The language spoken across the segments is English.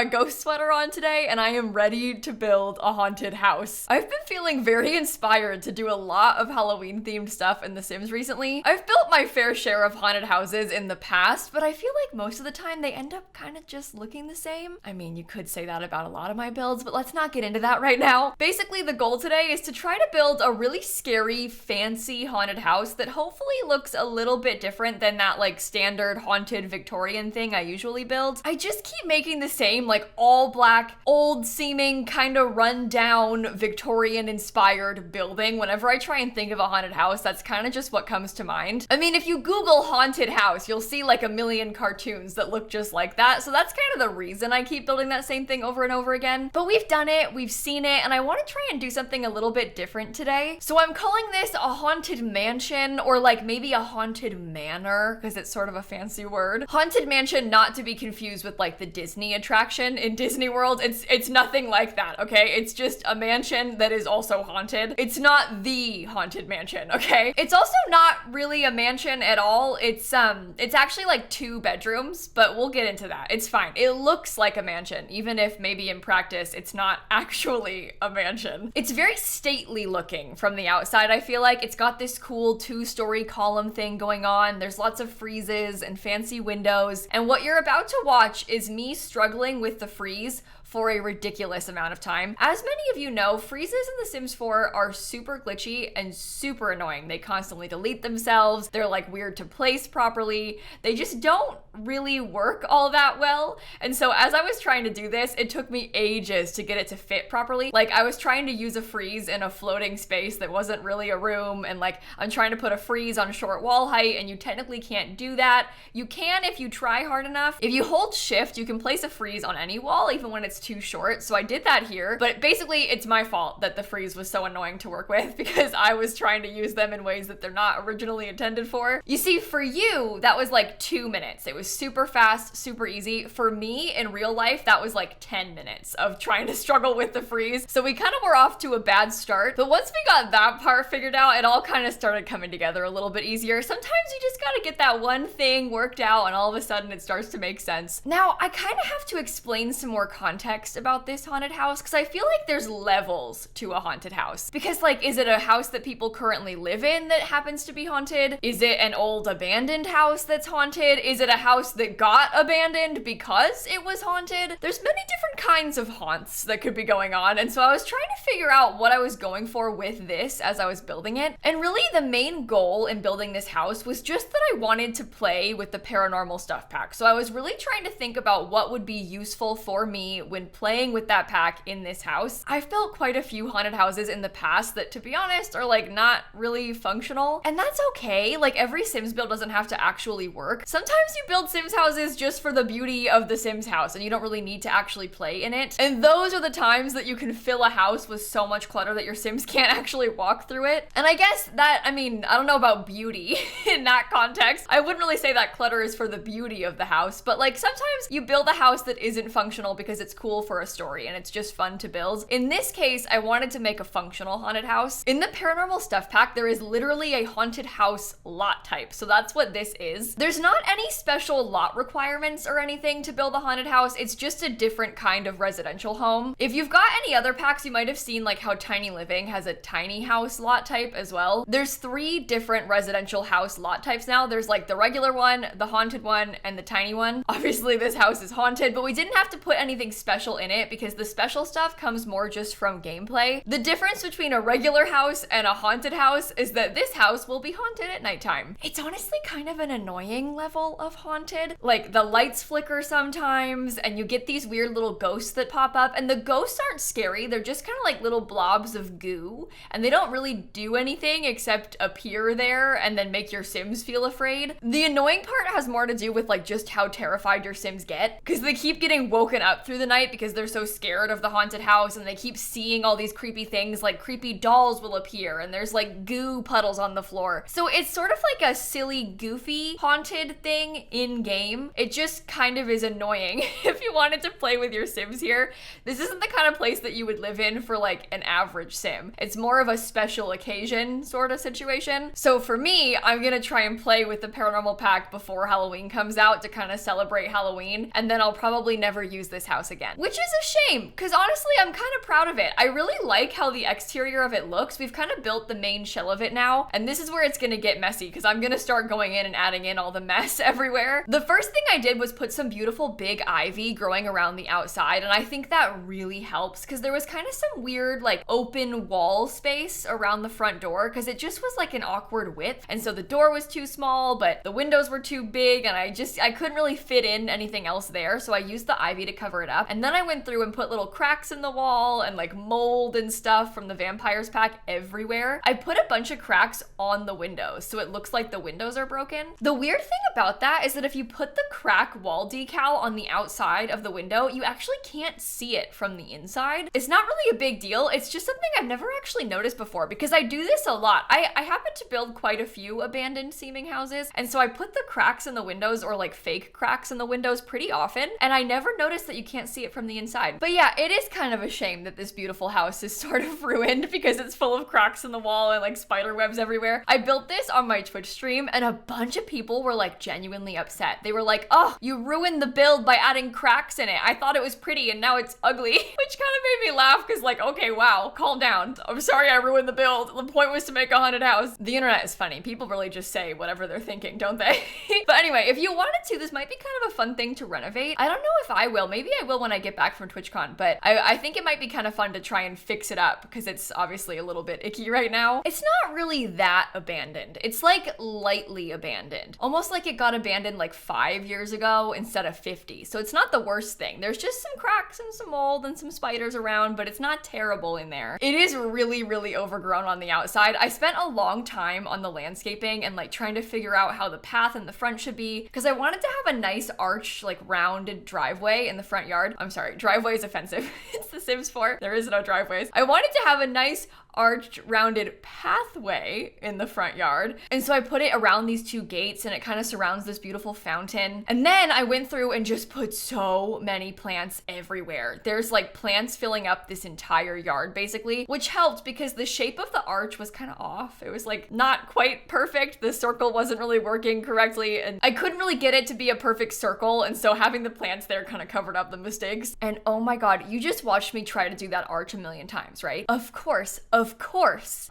my ghost sweater on today and I am ready to build a haunted house. I've been feeling very inspired to do a lot of Halloween themed stuff in The Sims recently. I've built my fair share of haunted houses in the past, but I feel like most of the time they end up kind of just looking the same. I mean, you could say that about a lot of my builds, but let's not get into that right now. Basically, the goal today is to try to build a really scary, fancy haunted house that hopefully looks a little bit different than that like standard haunted Victorian thing I usually build. I just keep making the same like all black, old seeming, kind of run down Victorian inspired building. Whenever I try and think of a haunted house, that's kind of just what comes to mind. I mean, if you Google haunted house, you'll see like a million cartoons that look just like that. So that's kind of the reason I keep building that same thing over and over again. But we've done it, we've seen it, and I want to try and do something a little bit different today. So I'm calling this a haunted mansion, or like maybe a haunted manor, because it's sort of a fancy word. Haunted mansion, not to be confused with like the Disney attraction in Disney World. It's nothing like that, okay? It's just a mansion that is also haunted. It's not the haunted mansion, okay? It's also not really a mansion at all. It's actually like 2 bedrooms, but we'll get into that. It's fine. It looks like a mansion, even if maybe in practice it's not actually a mansion. It's very stately looking from the outside. I feel like it's got this cool 2-story column thing going on. There's lots of friezes and fancy windows. And what you're about to watch is me struggling with the frieze for a ridiculous amount of time. As many of you know, freezes in The Sims 4 are super glitchy and super annoying. They constantly delete themselves. They're like weird to place properly. They just don't really work all that well. And so as I was trying to do this, it took me ages to get it to fit properly. Like I was trying to use a freeze in a floating space that wasn't really a room, and like I'm trying to put a freeze on short wall height, and you technically can't do that. You can if you try hard enough. If you hold shift, you can place a freeze on any wall, even when it's too short. So I did that here, but basically it's my fault that the freeze was so annoying to work with because I was trying to use them in ways that they're not originally intended for. You see, for you, that was like 2 minutes. It was super fast, super easy. For me, in real life, that was like 10 minutes of trying to struggle with the freeze. So we kind of were off to a bad start, but once we got that part figured out, it all kind of started coming together a little bit easier. Sometimes you just gotta get that one thing worked out and all of a sudden it starts to make sense. Now, I kind of have to explain some more context about this haunted house because I feel like there's levels to a haunted house. Because like, is it a house that people currently live in that happens to be haunted? Is it an old abandoned house that's haunted? Is it a house that got abandoned because it was haunted? There's many different kinds of haunts that could be going on, and so I was trying to figure out what I was going for with this as I was building it. And really the main goal in building this house was just that I wanted to play with the paranormal stuff pack. So I was really trying to think about what would be useful for me when playing with that pack in this house. I've built quite a few haunted houses in the past that, to be honest, are like not really functional, and that's okay. Like every Sims build doesn't have to actually work. Sometimes you build Sims houses just for the beauty of the Sims house and you don't really need to actually play in it. And those are the times that you can fill a house with so much clutter that your Sims can't actually walk through it. And I guess that, I mean, I don't know about beauty in that context. I wouldn't really say that clutter is for the beauty of the house, but like sometimes you build a house that isn't functional because it's cool for a story and it's just fun to build. In this case, I wanted to make a functional haunted house. In the paranormal stuff pack, there is literally a haunted house lot type. So that's what this is. There's not any special lot requirements or anything to build a haunted house. It's just a different kind of residential home. If you've got any other packs, you might have seen like how Tiny Living has a tiny house lot type as well. There's 3 different residential house lot types now. There's like the regular one, the haunted one, and the tiny one. Obviously this house is haunted, but we didn't have to put anything special in it because the special stuff comes more just from gameplay. The difference between a regular house and a haunted house is that this house will be haunted at nighttime. It's honestly kind of an annoying level of haunted. Like the lights flicker sometimes and you get these weird little ghosts that pop up, and the ghosts aren't scary. They're just kind of like little blobs of goo and they don't really do anything except appear there and then make your Sims feel afraid. The annoying part has more to do with like just how terrified your Sims get because they keep getting woken up through the night because they're so scared of the haunted house and they keep seeing all these creepy things, like creepy dolls will appear and there's like goo puddles on the floor. So it's sort of like a silly, goofy haunted thing in game. It just kind of is annoying if you wanted to play with your Sims here. This isn't the kind of place that you would live in for like an average Sim. It's more of a special occasion sort of situation. So for me, I'm gonna try and play with the paranormal pack before Halloween comes out to kind of celebrate Halloween, and then I'll probably never use this house again. again, which is a shame because honestly, I'm kind of proud of it. I really like how the exterior of it looks. We've kind of built the main shell of it now, and this is where it's gonna get messy because I'm gonna start going in and adding in all the mess everywhere. The first thing I did was put some beautiful big ivy growing around the outside, and I think that really helps because there was kind of some weird like open wall space around the front door because it just was like an awkward width, and so the door was too small but the windows were too big, and I couldn't really fit in anything else there, so I used the ivy to cover it up. And then I went through and put little cracks in the wall and like mold and stuff from the vampires pack everywhere. I put a bunch of cracks on the windows so it looks like the windows are broken. The weird thing about that is that if you put the crack wall decal on the outside of the window, you actually can't see it from the inside. It's not really a big deal. It's just something I've never actually noticed before because I do this a lot. I happen to build quite a few abandoned seeming houses, and so I put the cracks in the windows or like fake cracks in the windows pretty often, and I never noticed that you can't see it from the inside. But yeah, it is kind of a shame that this beautiful house is sort of ruined because it's full of cracks in the wall and like spider webs everywhere. I built this on my Twitch stream and a bunch of people were like genuinely upset. They were like, oh, you ruined the build by adding cracks in it. I thought it was pretty and now it's ugly, which kind of made me laugh because like, okay, wow, calm down. I'm sorry I ruined the build. The point was to make a haunted house. The internet is funny. People really just say whatever they're thinking, don't they? But anyway, if you wanted to, this might be kind of a fun thing to renovate. I don't know if I will. Maybe I will when I get back from TwitchCon, but I think it might be kind of fun to try and fix it up because it's obviously a little bit icky right now. It's not really that abandoned. It's like lightly abandoned. Almost like it got abandoned like 5 years ago instead of 50. So it's not the worst thing. There's just some cracks and some mold and some spiders around, but it's not terrible in there. It is really, really overgrown on the outside. I spent a long time on the landscaping and like trying to figure out how the path in the front should be because I wanted to have a nice arch, like rounded driveway in the front yard. I'm sorry, driveway is offensive. It's The Sims 4. There is no driveways. I wanted to have a nice arched rounded pathway in the front yard, and so I put it around these two gates and it kind of surrounds this beautiful fountain. And then I went through and just put so many plants everywhere. There's like plants filling up this entire yard basically, which helped because the shape of the arch was kind of off. It was like not quite perfect. The circle wasn't really working correctly and I couldn't really get it to be a perfect circle, and so having the plants there kind of covered up the mistakes. And oh my god, you just watched me try to do that arch a million times, right? Of course,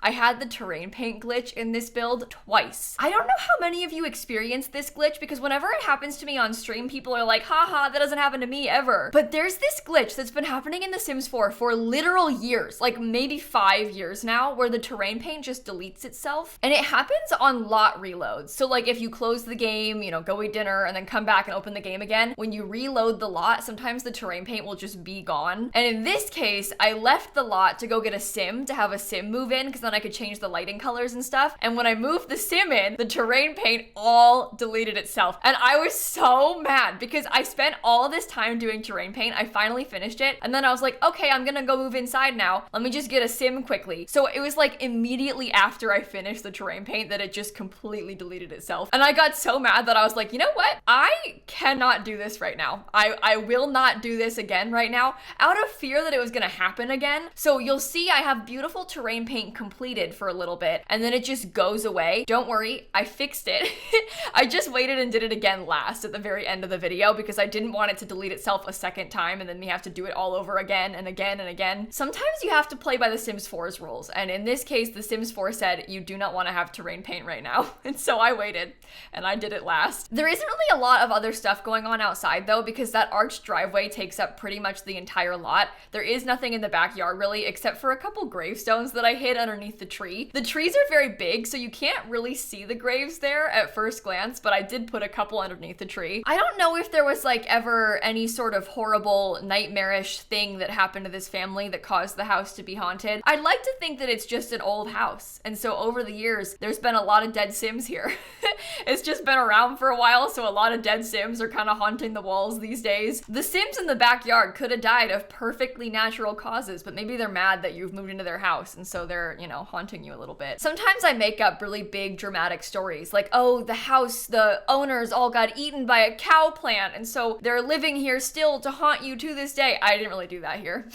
I had the terrain paint glitch in this build twice. I don't know how many of you experienced this glitch because whenever it happens to me on stream, people are like, haha, that doesn't happen to me ever. But there's this glitch that's been happening in The Sims 4 for literal years, like maybe 5 years now, where the terrain paint just deletes itself. And it happens on lot reloads. So like if you close the game, you know, go eat dinner and then come back and open the game again, when you reload the lot, sometimes the terrain paint will just be gone. And in this case, I left the lot to go get a sim to have a sim move in because then I could change the lighting colors and stuff. And when I moved the sim in, the terrain paint all deleted itself. And I was so mad because I spent all this time doing terrain paint. I finally finished it. And then I was like, okay, I'm gonna go move inside now. Let me just get a sim quickly. So it was like immediately after I finished the terrain paint that it just completely deleted itself. And I got so mad that I was like, you know what? I cannot do this right now. I will not do this again right now out of fear that it was gonna happen again. So you'll see I have beautiful terrain paint completed for a little bit and then it just goes away. Don't worry, I fixed it. I just waited and did it again last at the very end of the video because I didn't want it to delete itself a second time and then me have to do it all over again and again and again. Sometimes you have to play by The Sims 4's rules, and in this case, The Sims 4 said you do not want to have terrain paint right now. And so I waited and I did it last. There isn't really a lot of other stuff going on outside though because that arched driveway takes up pretty much the entire lot. There is nothing in the backyard really except for a couple gravestones that I hid underneath the tree. The trees are very big, so you can't really see the graves there at first glance, but I did put a couple underneath the tree. I don't know if there was like ever any sort of horrible nightmarish thing that happened to this family that caused the house to be haunted. I'd like to think that it's just an old house, and so over the years there's been a lot of dead Sims here. It's just been around for a while, so a lot of dead Sims are kind of haunting the walls these days. The Sims in the backyard could have died of perfectly natural causes, but maybe they're mad that you've moved into their house. house, and so they're, you know, haunting you a little bit. Sometimes I make up really big dramatic stories like, oh, the house, the owners all got eaten by a cow plant, and so they're living here still to haunt you to this day. I didn't really do that here.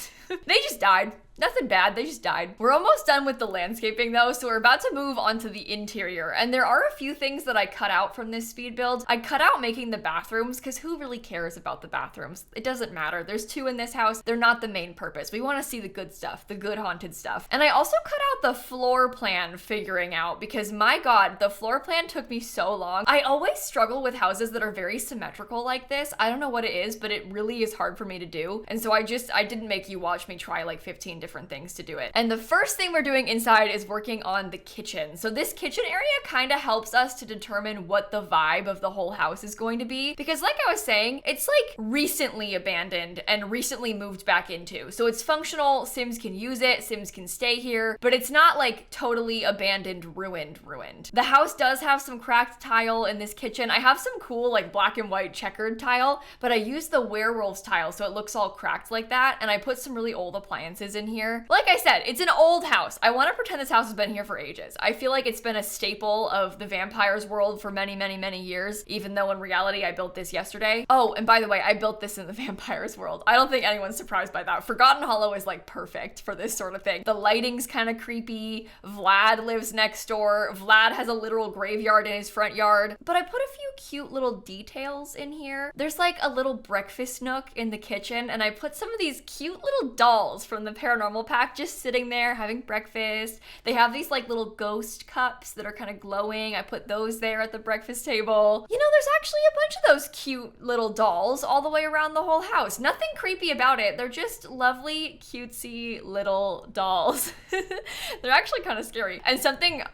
They just died. Nothing bad, they just died. We're almost done with the landscaping though, so we're about to move on to the interior. And there are a few things that I cut out from this speed build. I cut out making the bathrooms, because who really cares about the bathrooms? It doesn't matter. There's 2 in this house. They're not the main purpose. We want to see the good stuff, the good haunted stuff. And I also cut out the floor plan figuring out, because my God, the floor plan took me so long. I always struggle with houses that are very symmetrical like this. I don't know what it is, but it really is hard for me to do. And so I didn't make you watch me try like 15 different things to do it. And the first thing we're doing inside is working on the kitchen. So this kitchen area kind of helps us to determine what the vibe of the whole house is going to be, because like I was saying, it's like recently abandoned and recently moved back into. So it's functional, Sims can use it, Sims can stay here, but it's not like totally abandoned, ruined. The house does have some cracked tile in this kitchen. I have some cool like black and white checkered tile, but I used the werewolves tile so it looks all cracked like that, and I put some really old appliances in here. Like I said, it's an old house. I want to pretend this house has been here for ages. I feel like it's been a staple of the vampires world for many, many, many years, even though in reality I built this yesterday. Oh, and by the way, I built this in the vampires world. I don't think anyone's surprised by that. Forgotten Hollow is like perfect for this sort of thing. The lighting's kind of creepy. Vlad lives next door. Vlad has a literal graveyard in his front yard. But I put a few cute little details in here. There's like a little breakfast nook in the kitchen, and I put some of these cute little dolls from the paranormal pack just sitting there having breakfast. They have these like little ghost cups that are kind of glowing. I put those there at the breakfast table. You know, there's actually a bunch of those cute little dolls all the way around the whole house. Nothing creepy about it. They're just lovely, cutesy little dolls. They're actually kind of scary. And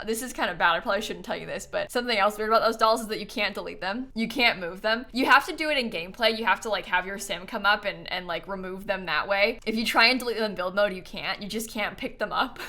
this is kind of bad, I probably shouldn't tell you this, but something else weird about those dolls is that you can't delete them. You can't move them. You have to do it in gameplay. You have to like have your sim come up and like remove them that way. If you try and delete them in build mode, you can't. You just can't pick them up.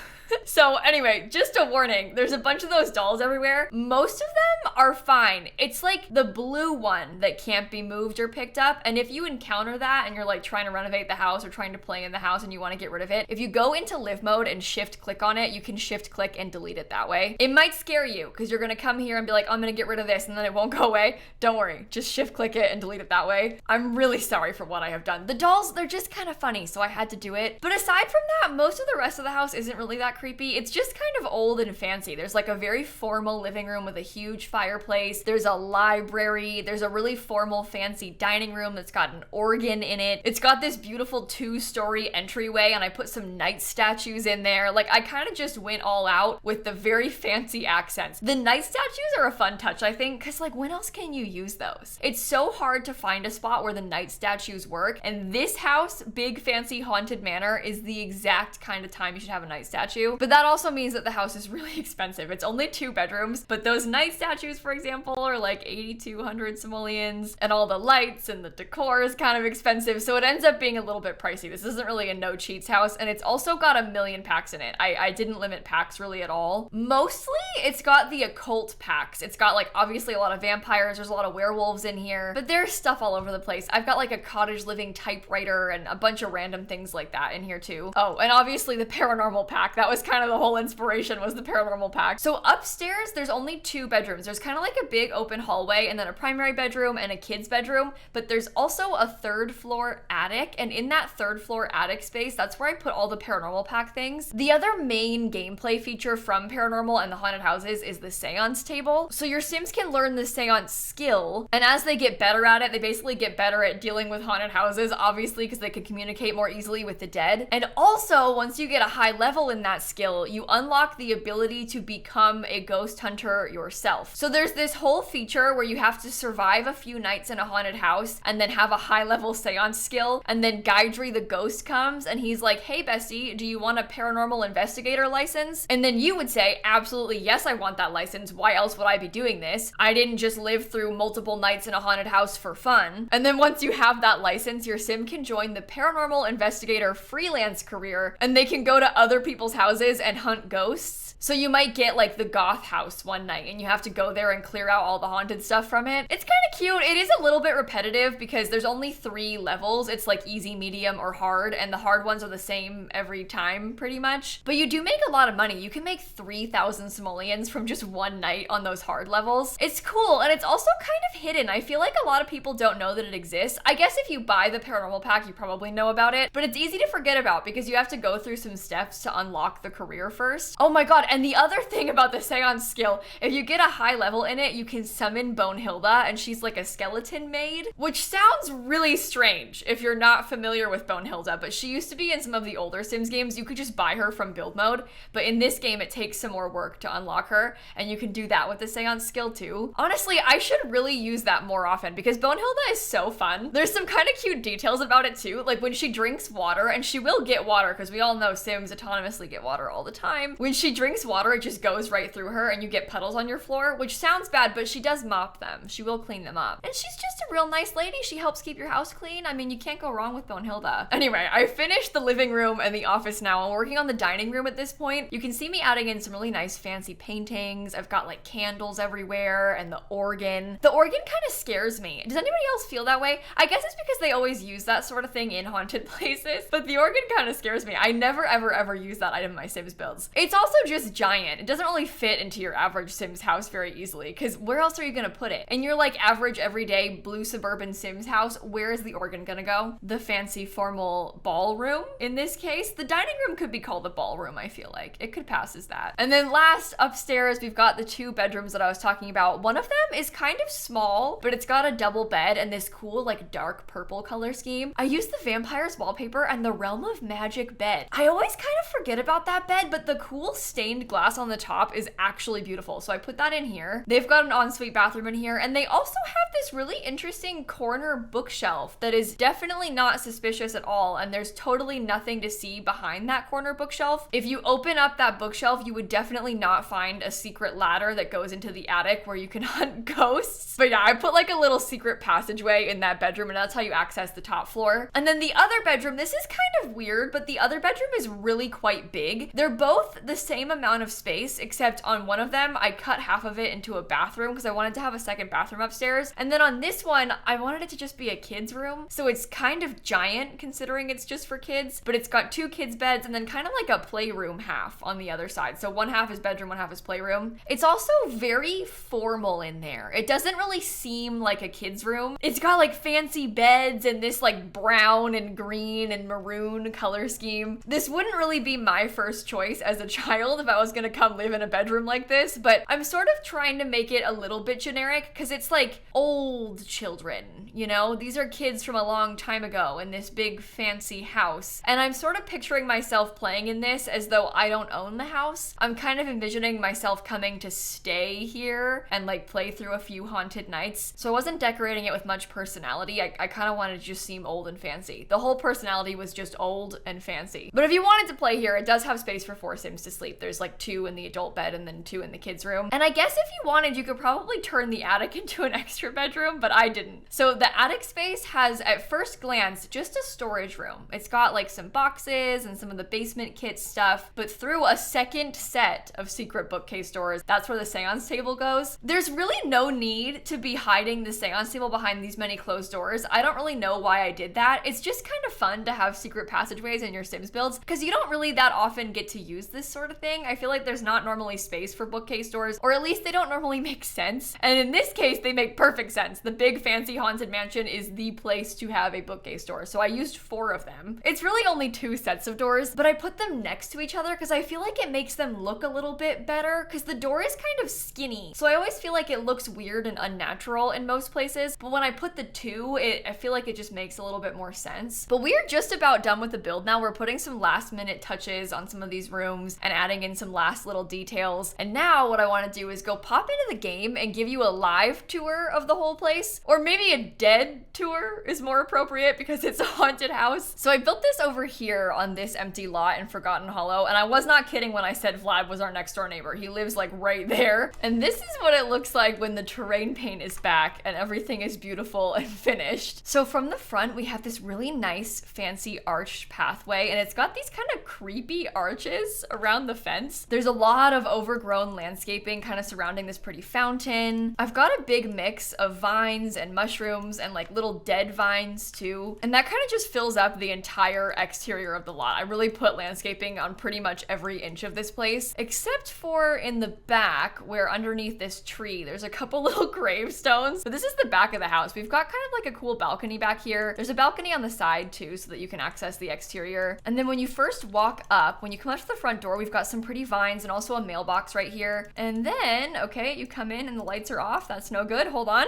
So anyway, just a warning, there's a bunch of those dolls everywhere. Most of them are fine. It's like the blue one that can't be moved or picked up. And if you encounter that and you're like trying to renovate the house or trying to play in the house and you want to get rid of it, if you go into live mode and shift click on it, you can shift click and delete it that way. It might scare you because you're going to come here and be like, I'm going to get rid of this, and then it won't go away. Don't worry, just shift click it and delete it that way. I'm really sorry for what I have done. The dolls, they're just kind of funny, so I had to do it. But aside from that, most of the rest of the house isn't really that creepy. It's just kind of old and fancy. There's like a very formal living room with a huge fireplace. There's a library. There's a really formal, fancy dining room that's got an organ in it. It's got this beautiful 2-story entryway, and I put some knight statues in there. Like, I kind of just went all out with the very fancy accents. The knight statues are a fun touch, I think, because like, when else can you use those? It's so hard to find a spot where the knight statues work, and this house, big fancy haunted manor, is the exact kind of time you should have a knight statue. But that also means that the house is really expensive. It's only 2 bedrooms, but those knight statues, for example, are like 8,200 simoleons, and all the lights and the decor is kind of expensive, so it ends up being a little bit pricey. This isn't really a no cheats house, and it's also got 1,000,000 packs in it. I didn't limit packs really at all. Mostly, it's got the occult packs. It's got like obviously a lot of vampires, there's a lot of werewolves in here, but there's stuff all over the place. I've got like a cottage living typewriter and a bunch of random things like that in here too. Oh, and obviously the paranormal pack. That was kind of the whole inspiration, was the paranormal pack. So upstairs, there's only 2 bedrooms. There's kind of like a big open hallway and then a primary bedroom and a kid's bedroom, but there's also a 3rd floor attic, and in that 3rd floor attic space, that's where I put all the paranormal pack things. The other main gameplay feature from paranormal and the haunted houses is the seance table. So your sims can learn the seance skill, and as they get better at it, they basically get better at dealing with haunted houses, obviously, because they can communicate more easily with the dead. And also, once you get a high level in that skill, you unlock the ability to become a ghost hunter yourself. So there's this whole feature where you have to survive a few nights in a haunted house and then have a high level seance skill, and then Guidry the ghost comes and he's like, hey Bessie, do you want a paranormal investigator license? And then you would say, absolutely yes, I want that license. Why else would I be doing this? I didn't just live through multiple nights in a haunted house for fun. And then once you have that license, your sim can join the paranormal investigator freelance career, and they can go to other people's houses houses and hunt ghosts. So you might get like the goth house one night and you have to go there and clear out all the haunted stuff from it. It's kind of cute. It is a little bit repetitive because there's only 3 levels. It's like easy, medium, or hard, and the hard ones are the same every time pretty much. But you do make a lot of money. You can make 3,000 simoleons from just one night on those hard levels. It's cool, and it's also kind of hidden. I feel like a lot of people don't know that it exists. I guess if you buy the paranormal pack, you probably know about it, but it's easy to forget about because you have to go through some steps to unlock the career first. Oh my god, and the other thing about the seance skill, if you get a high level in it, you can summon Bonehilda, and she's like a skeleton maid, which sounds really strange if you're not familiar with Bonehilda, but she used to be in some of the older Sims games. You could just buy her from build mode, but in this game, it takes some more work to unlock her, and you can do that with the seance skill too. Honestly, I should really use that more often because Bonehilda is so fun. There's some kind of cute details about it too, like when she drinks water, and she will get water because we all know Sims autonomously get water all the time. When she drinks water, it just goes right through her and you get puddles on your floor, which sounds bad, but she does mop them. She will clean them up. And she's just a real nice lady. She helps keep your house clean. I mean, you can't go wrong with Bonehilda. Anyway, I finished the living room and the office now. I'm working on the dining room at this point. You can see me adding in some really nice fancy paintings. I've got like candles everywhere and the organ. The organ kind of scares me. Does anybody else feel that way? I guess it's because they always use that sort of thing in haunted places, but the organ kind of scares me. I never ever use that item in my Sims builds. It's also just giant. It doesn't really fit into your average Sims house very easily because where else are you gonna put it? In your like average everyday blue suburban Sims house, where is the organ gonna go? The fancy formal ballroom? In this case, the dining room could be called the ballroom, I feel like. It could pass as that. And then last, upstairs, we've got the 2 bedrooms that I was talking about. One of them is kind of small, but it's got a double bed and this cool like dark purple color scheme. I used the vampire's wallpaper and the Realm of Magic bed. I always kind of forget about that bed, but the cool stained glass on the top is actually beautiful. So I put that in here. They've got an ensuite bathroom in here, and they also have this really interesting corner bookshelf that is definitely not suspicious at all, and there's totally nothing to see behind that corner bookshelf. If you open up that bookshelf, you would definitely not find a secret ladder that goes into the attic where you can hunt ghosts. But yeah, I put like a little secret passageway in that bedroom, and that's how you access the top floor. And then the other bedroom, this is kind of weird, but the other bedroom is really quite big. They're both the same amount of space, except on one of them, I cut half of it into a bathroom because I wanted to have a second bathroom upstairs. And then on this one, I wanted it to just be a kid's room. So it's kind of giant considering it's just for kids, but it's got 2 kids' beds and then kind of like a playroom half on the other side. So one half is bedroom, one half is playroom. It's also very formal in there. It doesn't really seem like a kid's room. It's got like fancy beds and this like brown and green and maroon color scheme. This wouldn't really be my first choice as a child if I was gonna come live in a bedroom like this, but I'm sort of trying to make it a little bit generic because it's like old children, you know? These are kids from a long time ago in this big fancy house. And I'm sort of picturing myself playing in this as though I don't own the house. I'm kind of envisioning myself coming to stay here and like play through a few haunted nights. So I wasn't decorating it with much personality. I kind of wanted to just seem old and fancy. The whole personality was just old and fancy. But if you wanted to play here, it does have space for 4 Sims to sleep. There's like 2 in the adult bed and then 2 in the kids' room. And I guess if you wanted, you could probably turn the attic into an extra bedroom, but I didn't. So the attic space has, at first glance, just a storage room. It's got like some boxes and some of the basement kit stuff, but through a second set of secret bookcase doors, that's where the seance table goes. There's really no need to be hiding the seance table behind these many closed doors. I don't really know why I did that. It's just kind of fun to have secret passageways in your Sims builds because you don't really that often get to use this sort of thing. I feel like there's not normally space for bookcase doors, or at least they don't normally make sense. And in this case, they make perfect sense. The big fancy haunted mansion is the place to have a bookcase door. So I used 4 of them. It's really only 2 sets of doors, but I put them next to each other because I feel like it makes them look a little bit better because the door is kind of skinny. So I always feel like it looks weird and unnatural in most places. But when I put the 2, I feel like it just makes a little bit more sense. But we are just about done with the build now. We're putting some last minute touches on some of these rooms and adding in some last little details. And now what I want to do is go pop into the game and give you a live tour of the whole place, or maybe a dead tour is more appropriate because it's a haunted house. So I built this over here on this empty lot in Forgotten Hollow, and I was not kidding when I said Vlad was our next door neighbor. He lives like right there. And this is what it looks like when the terrain paint is back and everything is beautiful and finished. So from the front, we have this really nice fancy arched pathway, and it's got these kind of creepy arches around the fence. There's a lot of overgrown landscaping kind of surrounding this pretty fountain. I've got a big mix of vines and mushrooms and like little dead vines too. And that kind of just fills up the entire exterior of the lot. I really put landscaping on pretty much every inch of this place, except for in the back where underneath this tree, there's a couple little gravestones. But this is the back of the house. We've got kind of like a cool balcony back here. There's a balcony on the side too, so that you can access the exterior. And then when you first walk up, when you come up to the front door, we've got some pretty vines and also a mailbox right here. And then, okay, you come in and the lights are off. That's no good. Hold on.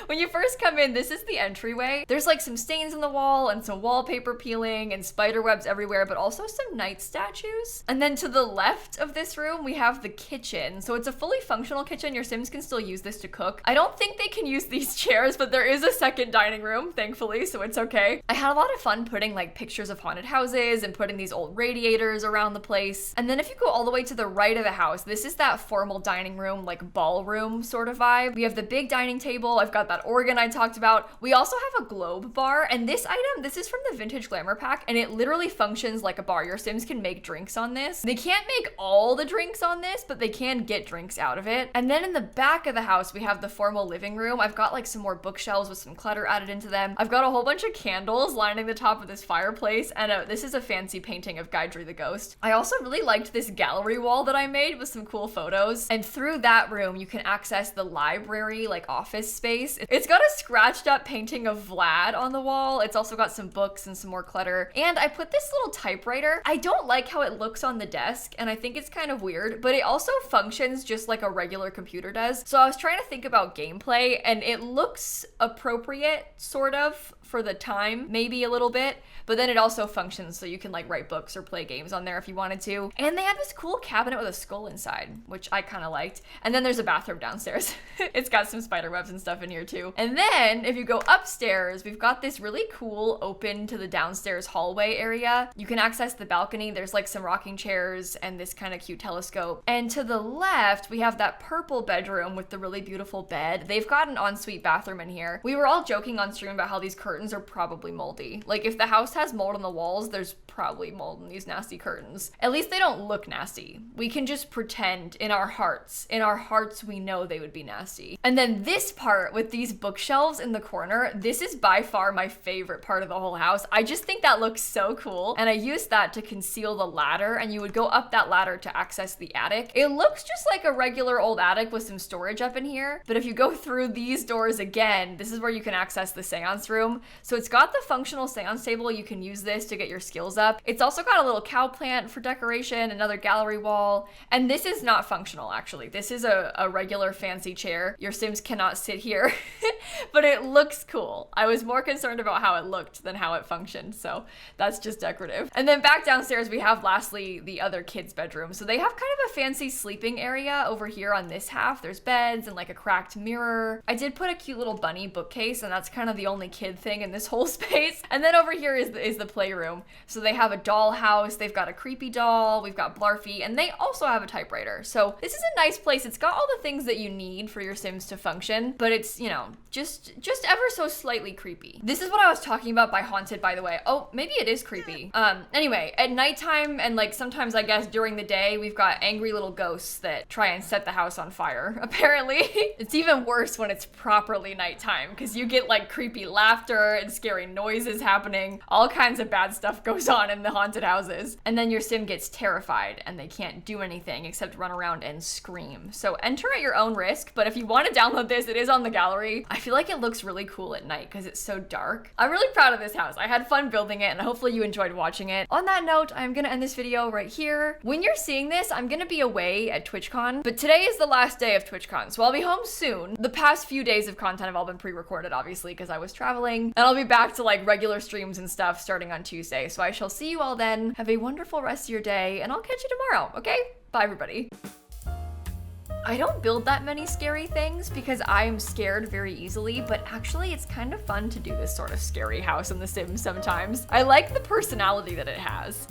When you first come in, this is the entryway. There's like some stains on the wall and some wallpaper peeling and spider webs everywhere, but also some knight statues. And then to the left of this room, we have the kitchen. So it's a fully functional kitchen. Your Sims can still use this to cook. I don't think they can use these chairs, but there is a second dining room, thankfully, so it's okay. I had a lot of fun putting like pictures of haunted houses and putting these old radiators around the place. And then if you go all the way to the right of the house, this is that formal dining room, like ballroom sort of vibe. We have the big dining table. I've got that organ I talked about. We also have a globe bar, and this item, this is from the Vintage Glamour pack, and it literally functions like a bar. Your Sims can make drinks on this. They can't make all the drinks on this, but they can get drinks out of it. And then in the back of the house, we have the formal living room. I've got like some more bookshelves with some clutter added into them. I've got a whole bunch of candles lining the top of this fireplace, and this is a fancy painting of Guidry the Ghost. I also really liked this gallery wall that I made with some cool photos, and through that room you can access the library like office space. It's got a scratched up painting of Vlad on the wall. It's also got some books and some more clutter, and I put this little typewriter. I don't like how it looks on the desk, and I think it's kind of weird, but it also functions just like a regular computer does. So I was trying to think about gameplay, and it looks appropriate sort of for the time, maybe a little bit, but then it also functions so you can like write books or play games on there if you wanted to. And they have this cool cabinet with a skull inside, which I kind of liked. And then there's a bathroom downstairs. It's got some spider webs and stuff in here too. And then if you go upstairs, we've got this really cool open to the downstairs hallway area. You can access the balcony. There's like some rocking chairs and this kind of cute telescope. And to the left, we have that purple bedroom with the really beautiful bed. They've got an ensuite bathroom in here. We were all joking on stream about how these curtains are probably moldy. Like if the house has mold on the walls, there's probably mold in these nasty curtains. At least they don't look nasty. We can just pretend in our hearts we know they would be nasty. And then this part with these bookshelves in the corner, this is by far my favorite part of the whole house. I just think that looks so cool. And I used that to conceal the ladder, and you would go up that ladder to access the attic. It looks just like a regular old attic with some storage up in here. But if you go through these doors again, this is where you can access the seance room. So it's got the functional seance table. You can use this to get your skills up. It's also got a little cow plant for decoration, another gallery wall, and this is not functional actually. This is a regular fancy chair. Your Sims cannot sit here, but it looks cool. I was more concerned about how it looked than how it functioned, so that's just decorative. And then back downstairs we have lastly the other kids' bedroom. So they have kind of a fancy sleeping area over here on this half. There's beds and like a cracked mirror. I did put a cute little bunny bookcase, and that's kind of the only kid thing in this whole space. And then over here is the playroom. So they have a doll house, they've got a creepy doll, we've got Blarfy, and they also have a typewriter. So this is a nice place. It's got all the things that you need for your Sims to function, but it's, you know, just ever so slightly creepy. This is what I was talking about by haunted, by the way. Oh, maybe it is creepy. Anyway, at nighttime and like sometimes I guess during the day, we've got angry little ghosts that try and set the house on fire, apparently. It's even worse when it's properly nighttime because you get like creepy laughter and scary noises happening. All kinds of bad stuff goes on in the haunted houses. And then your Sim gets terrified and they can't do anything except run around and scream. So enter at your own risk, but if you want to download this, it is on the gallery. I feel like it looks really cool at night because it's so dark. I'm really proud of this house. I had fun building it and hopefully you enjoyed watching it. On that note, I'm gonna end this video right here. When you're seeing this, I'm gonna be away at TwitchCon, but today is the last day of TwitchCon, so I'll be home soon. The past few days of content have all been pre-recorded, obviously, because I was traveling, and I'll be back to like regular streams and stuff starting on Tuesday. So I shall see you all then. Have a wonderful rest of your day, and I'll catch you tomorrow, okay? Bye, everybody. I don't build that many scary things because I'm scared very easily, but actually it's kind of fun to do this sort of scary house in The Sims sometimes. I like the personality that it has.